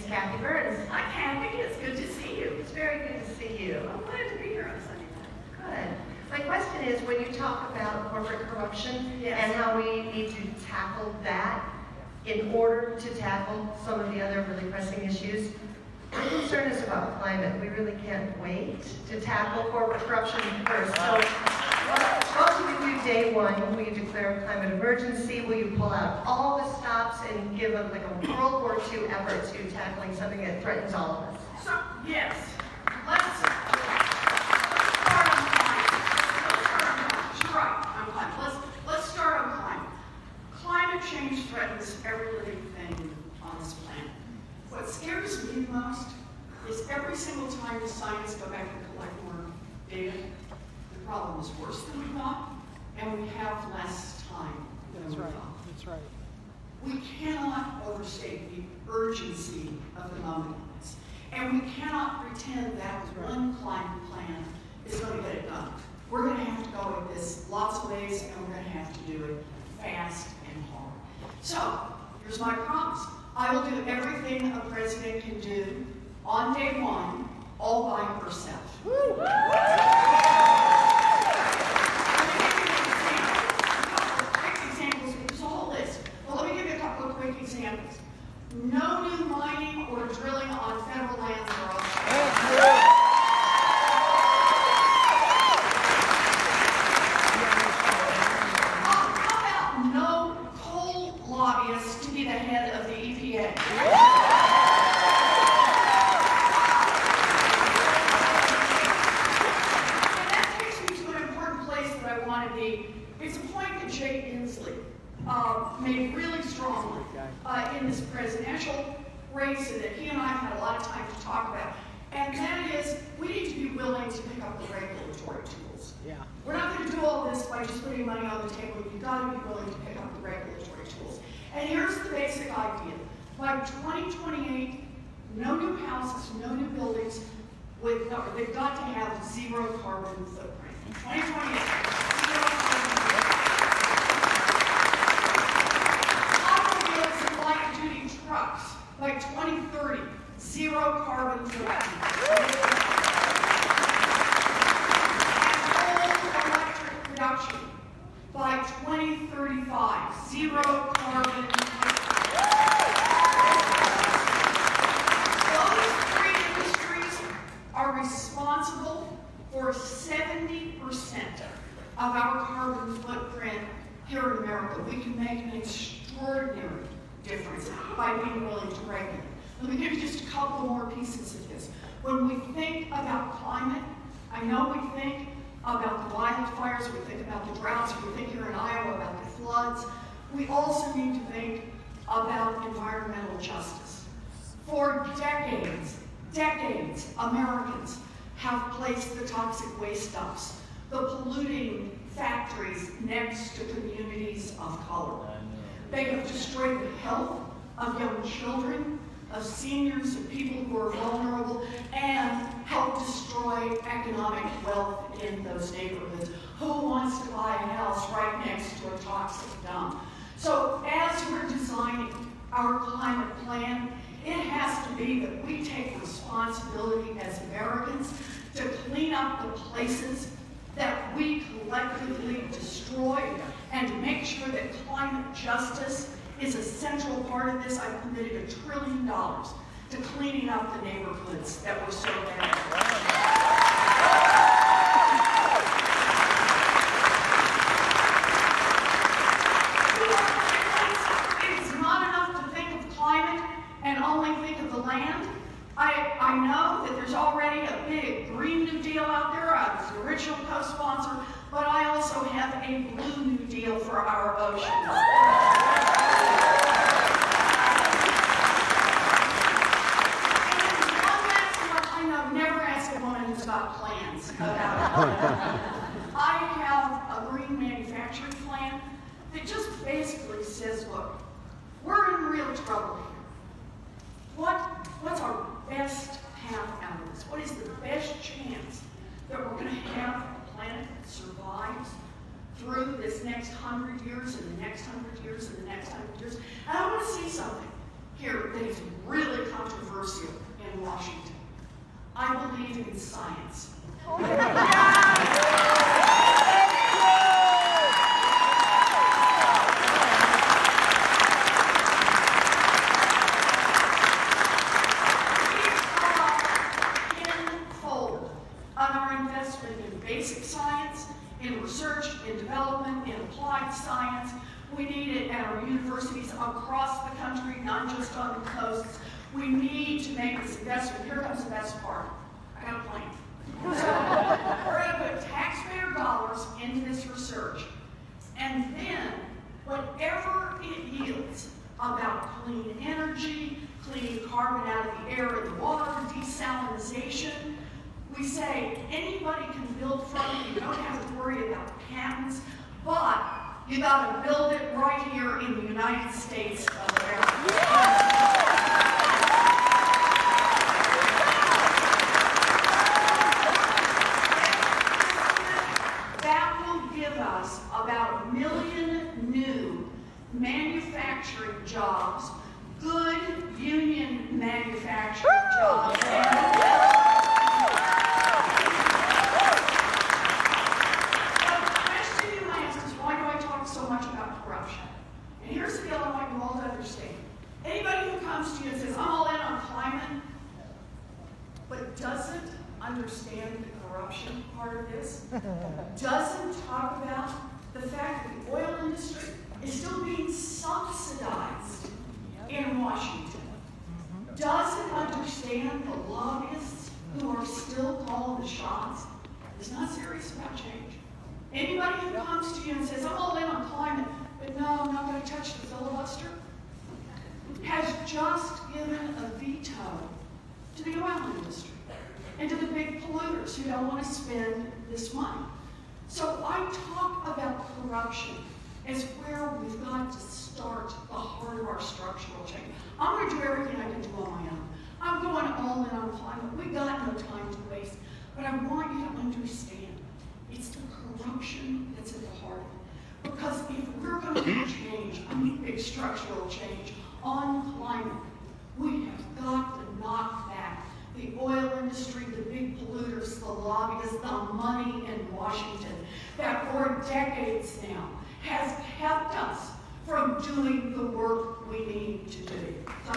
is Kathy Burns. Hi, Kathy. It's good to see you. It's very good to see you. I'm glad to be here on Sunday night. Good. My question is, when you talk about corporate corruption Yes. and how we need to tackle that in order to tackle some of the other really pressing issues, my concern is about climate. We really can't wait to tackle corporate corruption first. So, what will you do day one? Will you declare a climate emergency? Will you pull out all the stops and give a World War II effort to tackling something that threatens all of us? So, yes, let's start on climate. She's right, on climate. Let's start on climate. Climate change threatens every living thing on this planet. What scares me most is every single time the scientists go back and collect more data, the problem is worse than we thought, and we have less time than we thought. That's right. We cannot overstate the urgency of the moment on this. And we cannot pretend that one climate plan is going to get it done. We're going to have to go at this lots of ways, and we're going to have to do it fast and hard. So, here's my promise. I will do everything a president can do on day one, all by herself. Examples. No new mining or drilling on federal lands or offshore. How about no coal lobbyists to be the head of the EPA? And that takes me to an important place that I want to be. It's a point that Jay Inslee made really strongly in this presidential race, and that he and I have had a lot of time to talk about. And that is, we need to be willing to pick up the regulatory tools. Yeah. We're not going to do all this by just putting money on the table. You've got to be willing to pick up the regulatory tools. And here's the basic idea. By 2028, no new houses, no new buildings, they've got to have zero carbon footprint. 2028, zero carbon footprint. Trucks by 2030, zero carbon footprint. And coal electric production by 2035, zero carbon footprint. Those three industries are responsible for 70% of our carbon footprint here in America. We can make an extraordinary difference by being willing to regulate. Let me give you just a couple more pieces of this. When we think about climate, I know we think about the wildfires, we think about the droughts, we think here in Iowa about the floods. We also need to think about environmental justice. For decades, Americans have placed the toxic waste dumps, the polluting factories next to communities of color. They have destroyed the health of young children, of seniors, of people who are vulnerable, and helped destroy economic wealth in those neighborhoods. Who wants to buy a house right next to a toxic dump? So as we're designing our climate plan, it has to be that we take responsibility as Americans to clean up the places that we collectively destroy, and to make sure that climate justice is a central part of this. I've committed $1 trillion to cleaning up the neighborhoods that were so bad. It's not enough to think of climate and only think of the land. I know that there's already a big Green New Deal out there. I was the original co-sponsor, but I also have a Blue New Deal for our oceans. And one last one, I know, never ask a woman who's got plans about it. I have a green manufacturing plan that just basically says, look, we're in real trouble here. What's our best path out of this? What is the best chance that we're going to have a planet that survives through this next 100 years and the next 100 years and the next 100 years? And I want to see something. here that is really controversial in Washington. I believe in science. On our investment in basic science, in research, in development, in applied science. We need it at our universities across the country, not just on the coasts. We need to make this investment. Here comes the best part. I got a plan. So we're going to put taxpayer dollars into this research. And then whatever it yields about clean energy, cleaning carbon out of the air and the water, desalinization, we say anybody can build from it. You don't have to worry about patents, but you got to build it right here in the United States of America. That will give us about 1 million new manufacturing jobs, good union manufacturing jobs. So much about corruption. And here's the deal I want you all to understand. Anybody who comes to you and says, I'm all in on climate, but doesn't understand the corruption part of this, doesn't talk about the fact that the oil industry is still being subsidized in Washington, doesn't understand the lobbyists who are still calling the shots, is not serious about change. Anybody who comes to you and says, I'm all in on climate, but no, I'm not going to touch the filibuster, has just given a veto to the oil industry and to the big polluters who don't want to spend this money. So I talk about corruption as where we've got to start the heart of our structural change. I'm going to do everything I can do on my own. I'm going all in on climate. We got no time to waste, but I want you to understand it's the corruption that's at the heart of it. Because if we're going to change, big structural change on climate, we have got to knock back the oil industry, the big polluters, the lobbyists, the money in Washington that for decades now has kept us from doing the work we need to do. So,